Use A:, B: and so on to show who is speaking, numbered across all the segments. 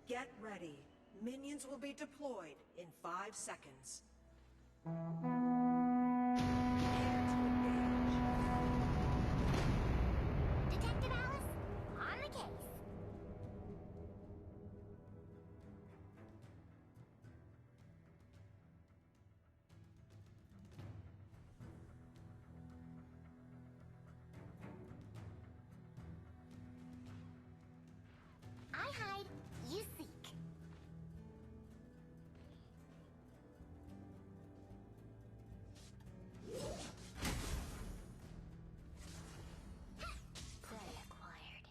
A: Get ready. Minions will be deployed in 5 seconds.
B: Detective Alice, on the case. I hide, you seek. Prey acquired.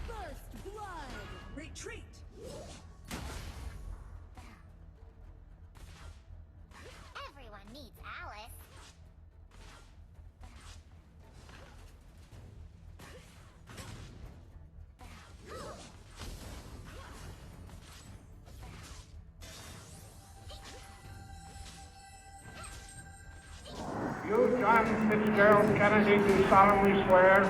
A: First blood! Retreat!
B: Everyone needs Alice.
C: You, John Fitzgerald Kennedy, do solemnly swear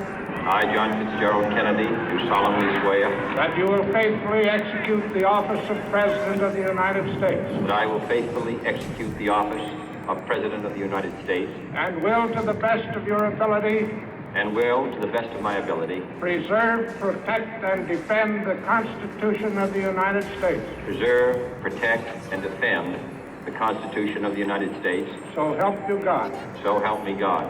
D: I, John Fitzgerald Kennedy, do solemnly swear
C: that you will faithfully execute the office of President of the United States
D: that I will faithfully execute the office of President of the United States
C: and will, to the best of your ability,
D: and will, to the best of my ability,
C: preserve, protect, and defend the Constitution of the United States.
D: preserve, protect, and defend the Constitution of the United States.
C: So help you God.
D: So help me God.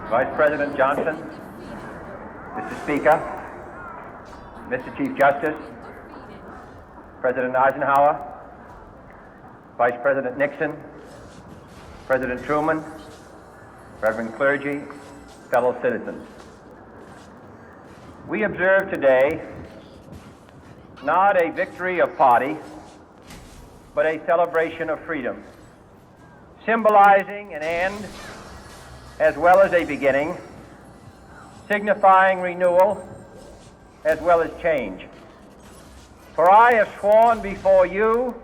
D: Vice President Johnson, Mr. Speaker, Mr. Chief Justice, President Eisenhower, Vice President Nixon, President Truman, Reverend clergy, fellow citizens. We observe today not a victory of party, but a celebration of freedom, symbolizing an end as well as a beginning, signifying renewal as well as change. For I have sworn before you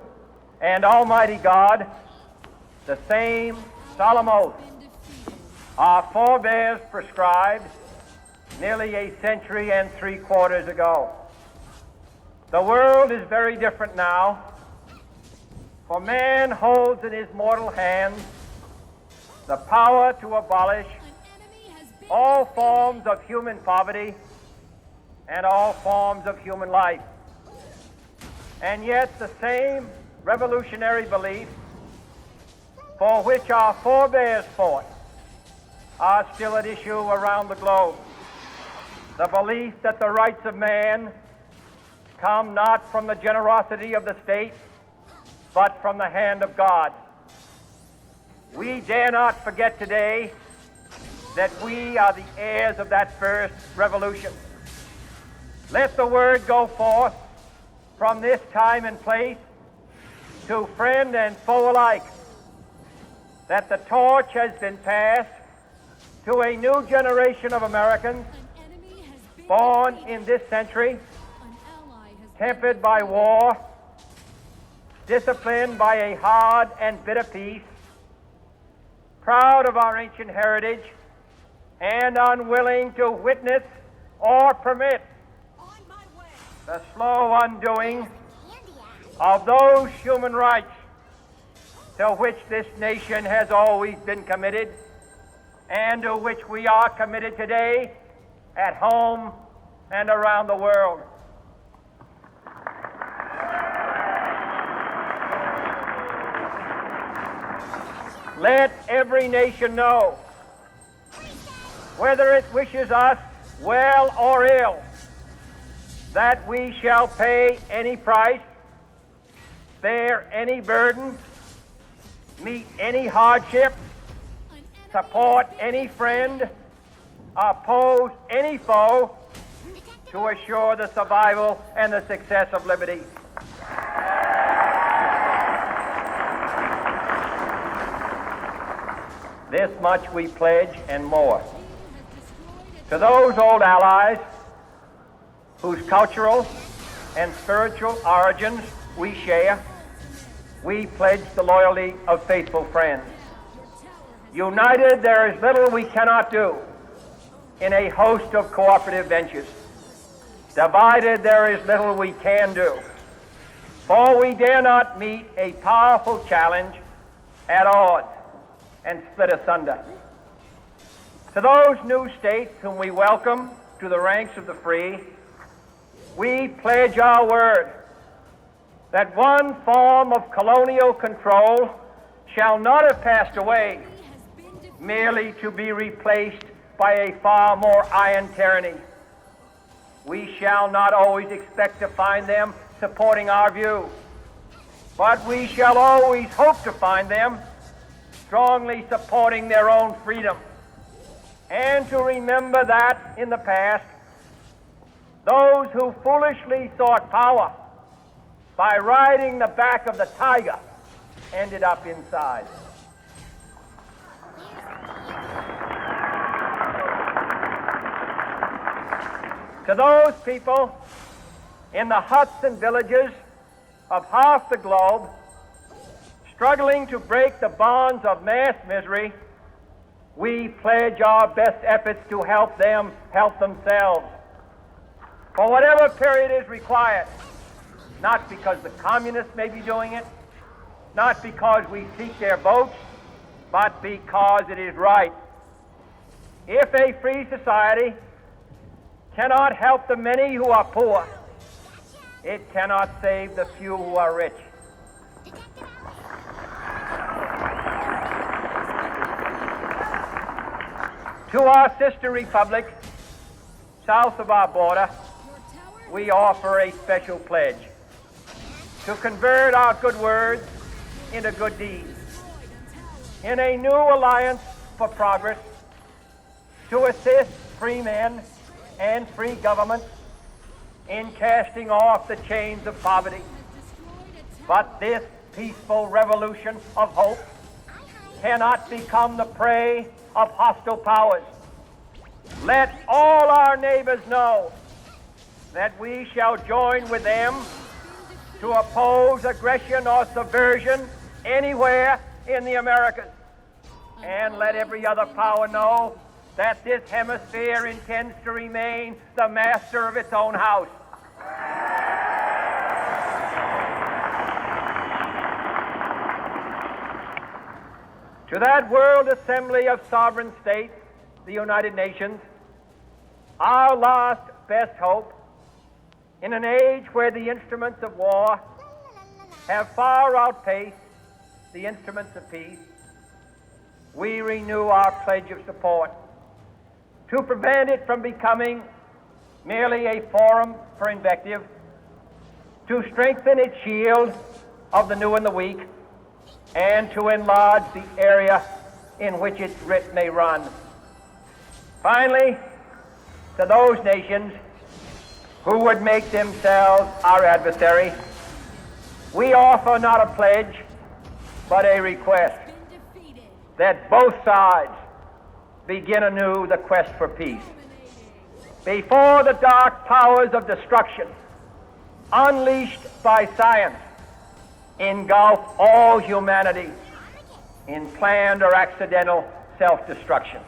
D: and Almighty God the same solemn oath our forebears prescribed nearly a century and 3/4 ago. The world is very different now, for man holds in his mortal hands the power to abolish all forms of human poverty and all forms of human life. And yet the same revolutionary beliefs for which our forebears fought are still at issue around the globe. The belief that the rights of man come not from the generosity of the state, but from the hand of God. We dare not forget today that we are the heirs of that first revolution. Let the word go forth from this time and place to friend and foe alike that the torch has been passed to a new generation of Americans born in this century, tempered by war, disciplined by a hard and bitter peace, proud of our ancient heritage, and unwilling to witness or permit the slow undoing of those human rights to which this nation has always been committed and to which we are committed today at home and around the world. Let every nation know, whether it wishes us well or ill, that we shall pay any price, bear any burden, meet any hardship, support any friend, oppose any foe to assure the survival and the success of liberty. This much we pledge and more. To those old allies whose cultural and spiritual origins we share, we pledge the loyalty of faithful friends. United, there is little we cannot do in a host of cooperative ventures. Divided, there is little we can do, for we dare not meet a powerful challenge at odds and split asunder. To those new states whom we welcome to the ranks of the free, we pledge our word that one form of colonial control shall not have passed away, merely to be replaced by a far more iron tyranny. We shall not always expect to find them supporting our view, but we shall always hope to find them strongly supporting their own freedom, and to remember that in the past, those who foolishly sought power by riding the back of the tiger ended up inside. To those people in the huts and villages of half the globe struggling to break the bonds of mass misery, we pledge our best efforts to help them help themselves for whatever period is required, not because the communists may be doing it, not because we seek their votes, but because it is right. If a free society cannot help the many who are poor, it cannot save the few who are rich. To our sister republics south of our border, we offer a special pledge to convert our good words into good deeds, in a new alliance for progress, to assist free men and free governments in casting off the chains of poverty. But this peaceful revolution of hope cannot become the prey of hostile powers. Let all our neighbors know that we shall join with them to oppose aggression or subversion anywhere in the Americas. And let every other power know that this hemisphere intends to remain the master of its own house. To that world assembly of sovereign states, the United Nations, our last best hope, in an age where the instruments of war have far outpaced the instruments of peace, we renew our pledge of support to prevent it from becoming merely a forum for invective, to strengthen its shield of the new and the weak, and to enlarge the area in which its writ may run. Finally, to those nations who would make themselves our adversary, we offer not a pledge, but a request that both sides begin anew the quest for peace. Before the dark powers of destruction, unleashed by science, engulf all humanity in planned or accidental self-destruction,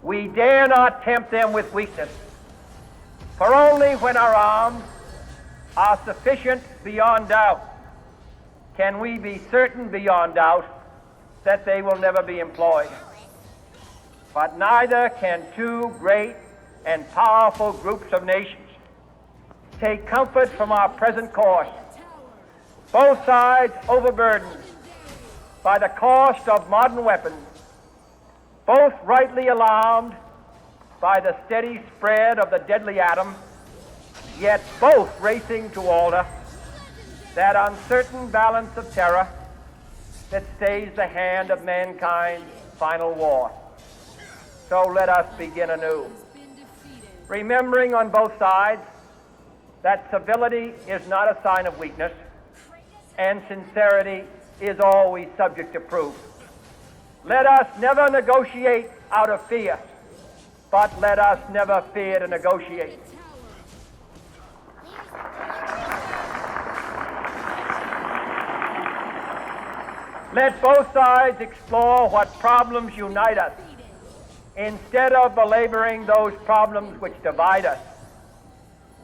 D: we dare not tempt them with weakness, for only when our arms are sufficient beyond doubt can we be certain beyond doubt that they will never be employed. But neither can two great and powerful groups of nations take comfort from our present course, both sides overburdened by the cost of modern weapons, both rightly alarmed by the steady spread of the deadly atom, yet both racing to alter that uncertain balance of terror that stays the hand of mankind's final war. So let us begin anew, remembering on both sides that civility is not a sign of weakness, and sincerity is always subject to proof. Let us never negotiate out of fear, but let us never fear to negotiate. Let both sides explore what problems unite us, instead of belaboring those problems which divide us.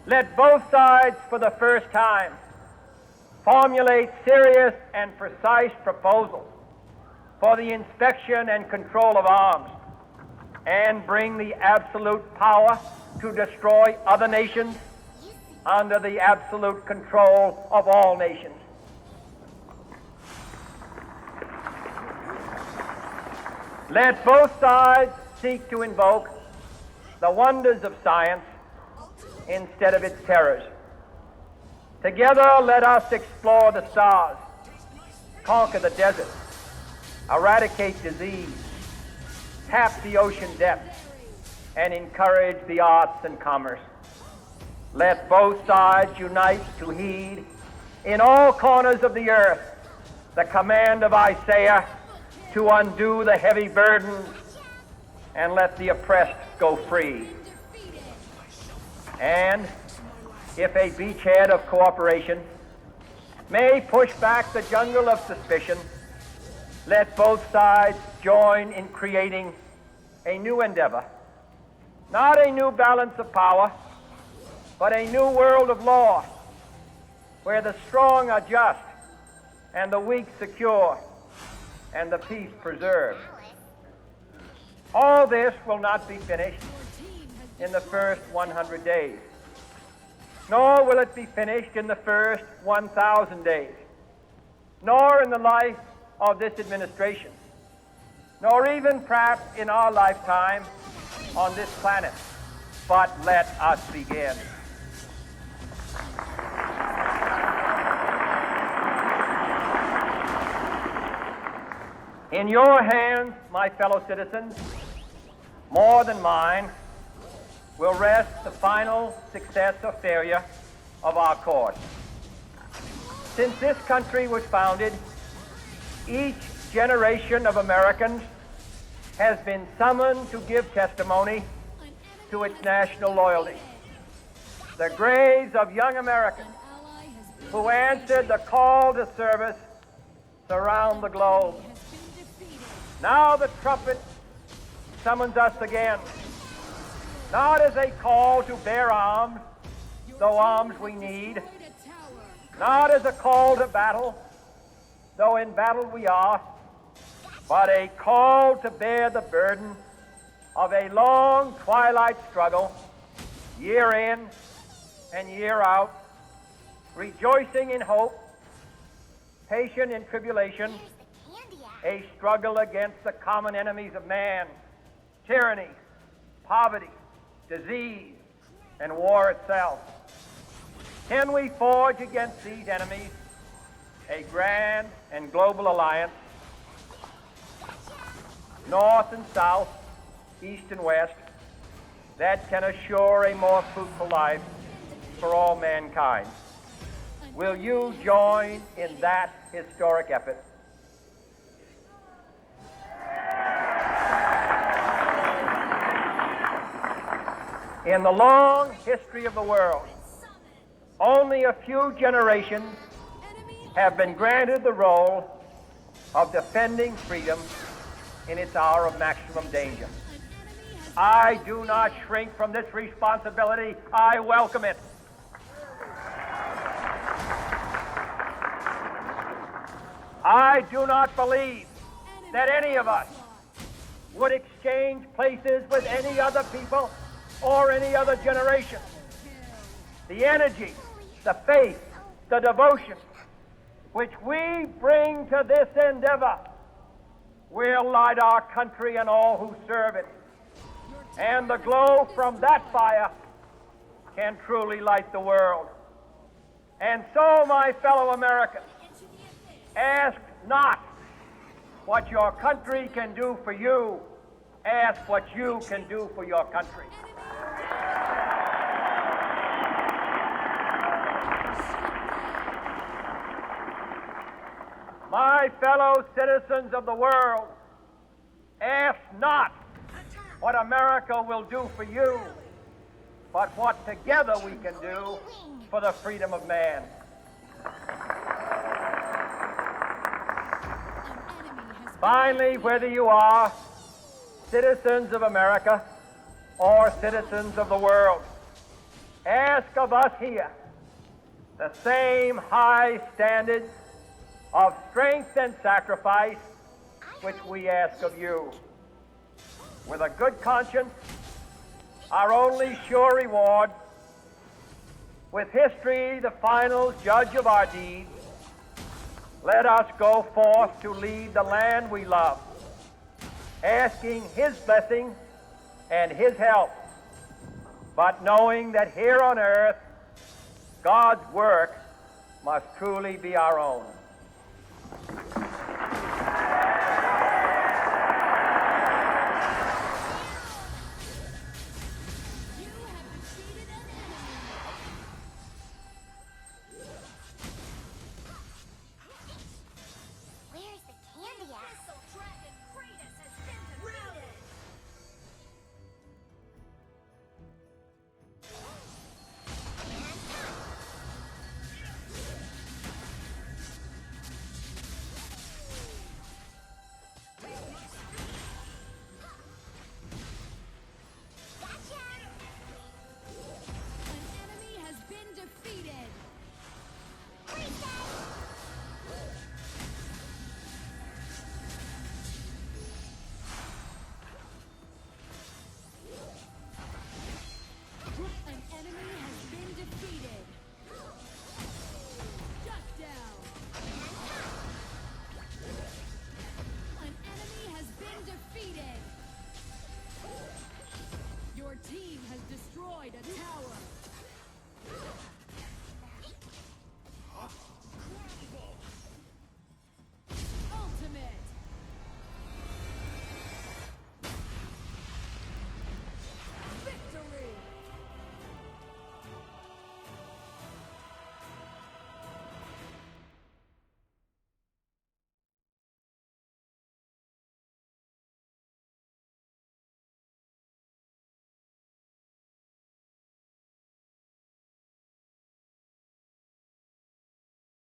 D: Let both sides, for the first time, formulate serious and precise proposals for the inspection and control of arms, and bring the absolute power to destroy other nations under the absolute control of all nations. Let both sides seek to invoke the wonders of science instead of its terrors. Together, let us explore the stars, conquer the desert, eradicate disease, tap the ocean depths, and encourage the arts and commerce. Let both sides unite to heed in all corners of the earth the command of Isaiah to undo the heavy burdens and let the oppressed go free. And if a beachhead of cooperation may push back the jungle of suspicion, let both sides join in creating a new endeavor, not a new balance of power, but a new world of law, where the strong are just and the weak secure and the peace preserved. All this will not be finished in the first 100 days, nor will it be finished in the first 1,000 days, nor in the life of this administration, nor even perhaps in our lifetime on this planet. But let us begin. In your hands, my fellow citizens, more than mine, will rest the final success or failure of our course. Since this country was founded, each generation of Americans has been summoned to give testimony to its national loyalty. The graves of young Americans who answered the call to service surround the globe. Now the trumpet summons us again, not as a call to bear arms, though arms we need, not as a call to battle, though in battle we are, but a call to bear the burden of a long twilight struggle, year in and year out, rejoicing in hope, patient in tribulation, a struggle against the common enemies of man, tyranny, poverty, disease, and war itself. Can we forge against these enemies a grand and global alliance, north and south, east and west, that can assure a more fruitful life for all mankind? Will you join in that historic effort? In the long history of the world, only a few generations have been granted the role of defending freedom in its hour of maximum danger. I do not shrink from this responsibility. I welcome it. I do not believe that any of us would exchange places with any other people or any other generation. The energy, the faith, the devotion which we bring to this endeavor will light our country and all who serve it. And the glow from that fire can truly light the world. And so, my fellow Americans, ask not what your country can do for you, ask what you can do for your country. My fellow citizens of the world, ask not what America will do for you, but what together we can do for the freedom of man. Finally, whether you are citizens of America or citizens of the world, ask of us here the same high standards of strength and sacrifice which we ask of you. With a good conscience, our only sure reward, with history the final judge of our deeds, let us go forth to lead the land we love, asking His blessing and His help, but knowing that here on earth, God's work must truly be our own.